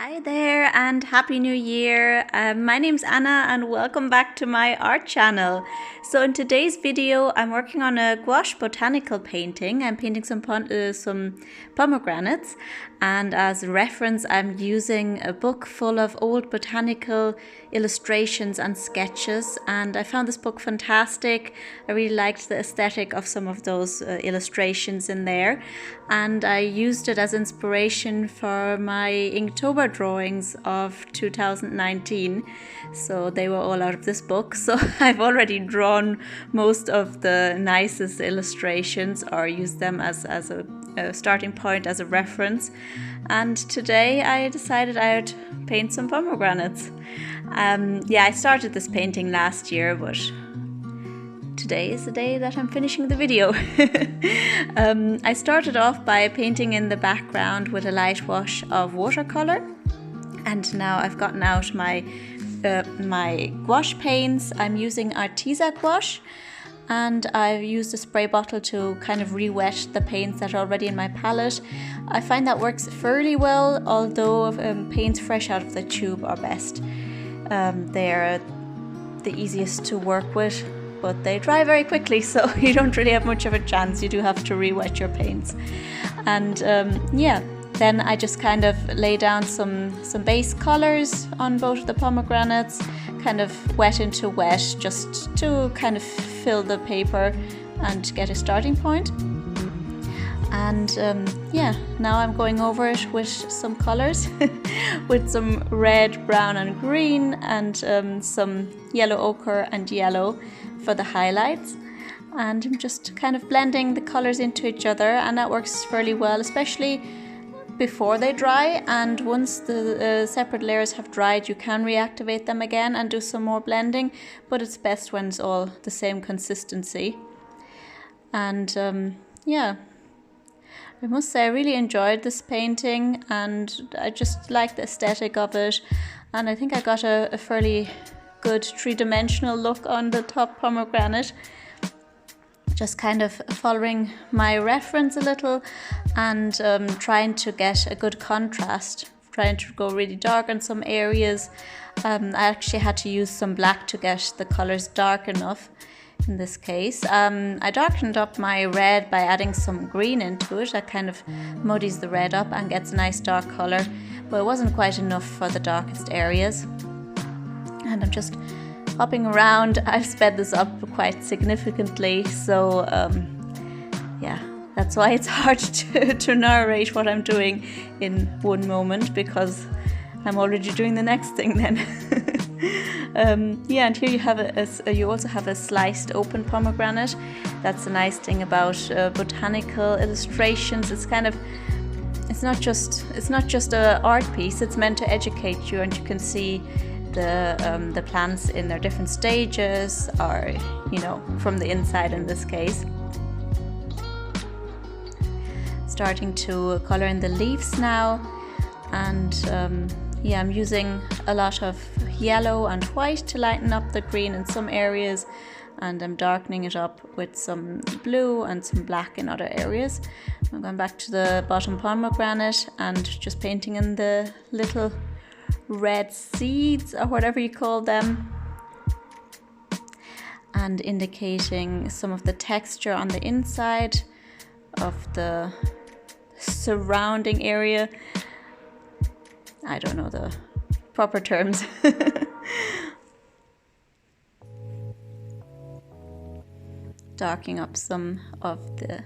Hi there and Happy New Year. My name's Anna and welcome back to my art channel. So in today's video I'm working on a gouache botanical painting. I'm painting some pomegranates, and as a reference I'm using a book full of old botanical illustrations and sketches, and I found this book fantastic. I really liked the aesthetic of some of those illustrations in there, and I used it as inspiration for my Inktober drawings of 2019. So they were all out of this book. So I've already drawn most of the nicest illustrations, or used them as a starting point, as a reference. And today I decided I would paint some pomegranates. I started this painting last year, but today is the day that I'm finishing the video. I started off by painting in the background with a light wash of watercolour, and now I've gotten out my gouache paints. I'm using Arteza Gouache, and I've used a spray bottle to kind of re-wet the paints that are already in my palette. I find that works fairly well, although paints fresh out of the tube are best. They're the easiest to work with, but they dry very quickly, so you don't really have much of a chance. You do have to re-wet your paints. And then I just kind of lay down some base colours on both of the pomegranates, kind of wet into wet, just to kind of fill the paper and get a starting point. And now I'm going over it with some colours, with some red, brown and green, and some yellow ochre and yellow for the highlights. And I'm just kind of blending the colours into each other, and that works fairly well, especially before they dry. And once the separate layers have dried, you can reactivate them again and do some more blending, but it's best when it's all the same consistency. And I must say I really enjoyed this painting, and I just like the aesthetic of it, and I think I got a fairly good three-dimensional look on the top pomegranate. Just kind of following my reference a little, and trying to get a good contrast, trying to go really dark in some areas. I actually had to use some black to get the colours dark enough. In this case, I darkened up my red by adding some green into it. That kind of muddies the red up and gets a nice dark colour, but it wasn't quite enough for the darkest areas. And I'm just hopping around. I've sped this up quite significantly, so that's why it's hard to narrate what I'm doing in one moment, because I'm already doing the next thing then. And here you have you also have a sliced open pomegranate. That's a nice thing about botanical illustrations. It's not just a art piece. It's meant to educate you, and you can see the plants in their different stages, or from the inside in this case. Starting to color in the leaves now, and I'm using a lot of yellow and white to lighten up the green in some areas, and I'm darkening it up with some blue and some black in other areas. I'm going back to the bottom pomegranate and just painting in the little red seeds, or whatever you call them, and indicating some of the texture on the inside of the surrounding area. I don't know the proper terms. Darkening up some of the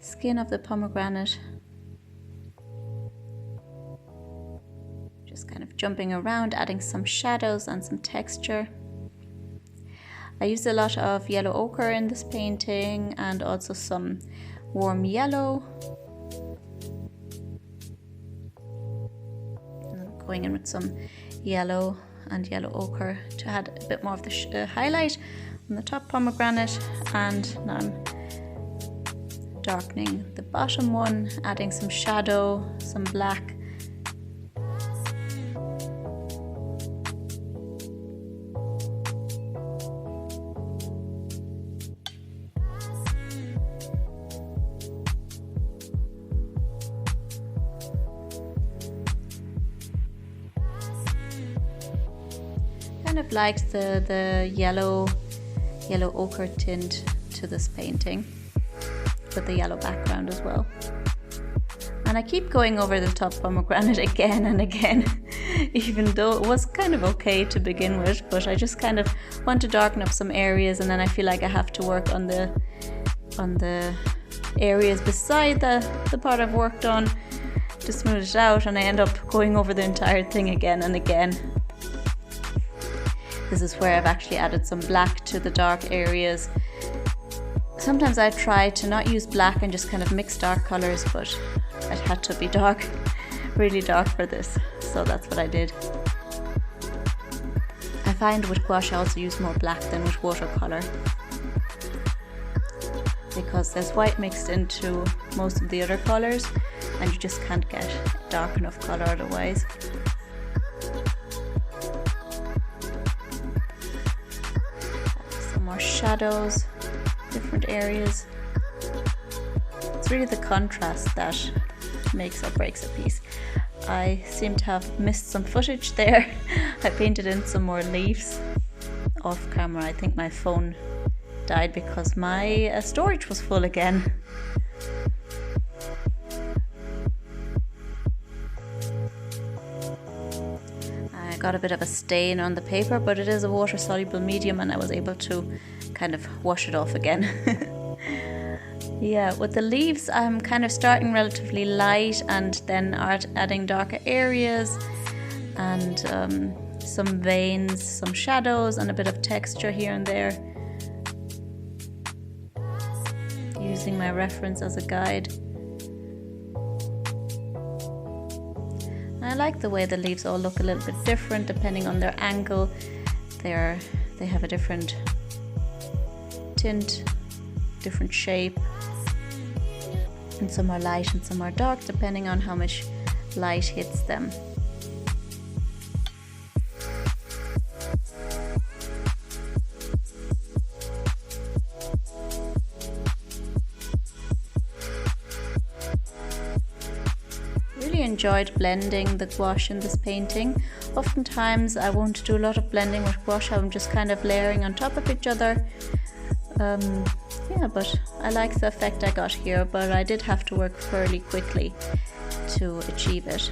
skin of the pomegranate. Just kind of jumping around, adding some shadows and some texture. I used a lot of yellow ochre in this painting, and also some warm yellow. Going in with some yellow and yellow ochre to add a bit more of the highlight on the top pomegranate. And now I'm darkening the bottom one, adding some shadow, some black. kind of liked the yellow ochre tint to this painting, with the yellow background as well. And I keep going over the top pomegranate again and again, even though it was kind of okay to begin with, but I just kind of want to darken up some areas, and then I feel like I have to work on the areas beside the part I've worked on to smooth it out, and I end up going over the entire thing again and again. This is where I've actually added some black to the dark areas. Sometimes I try to not use black and just kind of mix dark colors, but it had to be dark, really dark for this, so that's what I did. I find with gouache I also use more black than with watercolor, because there's white mixed into most of the other colors and you just can't get dark enough color otherwise. Some more shadows, different areas. It's really the contrast that makes or breaks a piece. I seem to have missed some footage there. I painted in some more leaves off camera. I think my phone died because my storage was full again. I got a bit of a stain on the paper, but it is a water soluble medium and I was able to kind of wash it off again. Yeah, with the leaves I'm kind of starting relatively light and then adding darker areas and some veins, some shadows and a bit of texture here and there, using my reference as a guide. I like the way the leaves all look a little bit different depending on their angle. They have a different tint, different shape, and some are light and some are dark depending on how much light hits them. Really enjoyed blending the gouache in this painting. Oftentimes I won't do a lot of blending with gouache, I'm just kind of layering on top of each other. Yeah, but I like the effect I got here, but I did have to work fairly quickly to achieve it.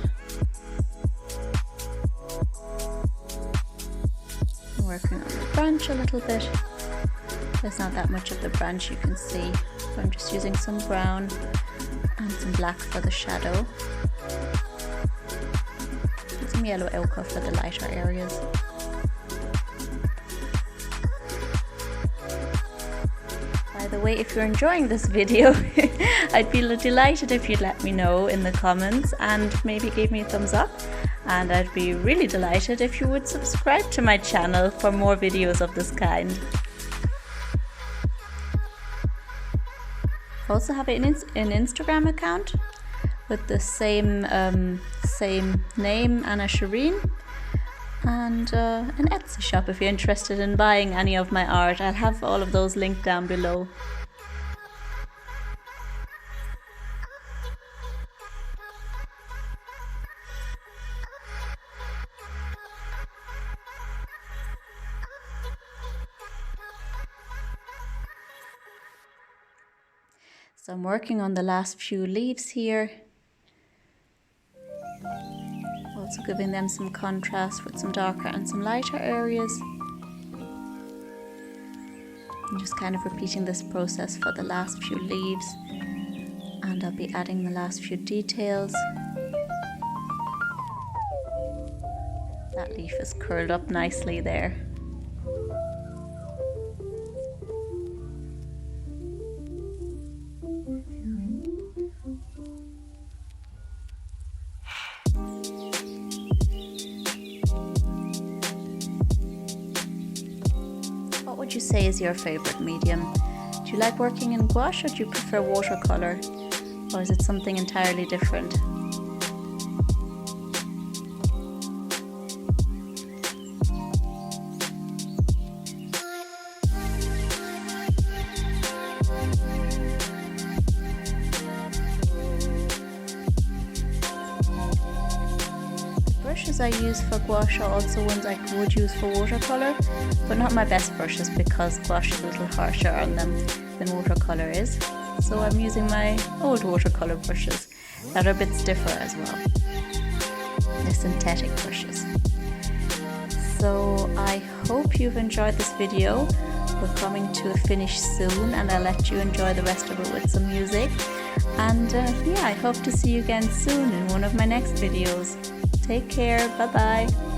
I'm working on the branch a little bit. There's not that much of the branch you can see, so I'm just using some brown and some black for the shadow. And some yellow ochre for the lighter areas. By the way, if you're enjoying this video, I'd be delighted if you'd let me know in the comments and maybe give me a thumbs up. And I'd be really delighted if you would subscribe to my channel for more videos of this kind. I also have an Instagram account with the same name, Anna Sherin, and an Etsy shop if you're interested in buying any of my art. I'll have all of those linked down below. So I'm working on the last few leaves here. Also giving them some contrast with some darker and some lighter areas. I'm just kind of repeating this process for the last few leaves, and I'll be adding the last few details. That leaf is curled up nicely there. What would you say is your favorite medium? Do you like working in gouache or do you prefer watercolor? Or is it something entirely different? brushes I use for gouache are also ones I would use for watercolour, but not my best brushes because gouache is a little harsher on them than watercolour is. So I'm using my old watercolour brushes that are a bit stiffer as well. They're synthetic brushes. So I hope you've enjoyed this video. We're coming to a finish soon, and I'll let you enjoy the rest of it with some music. And yeah, I hope to see you again soon in one of my next videos. Take care, bye bye.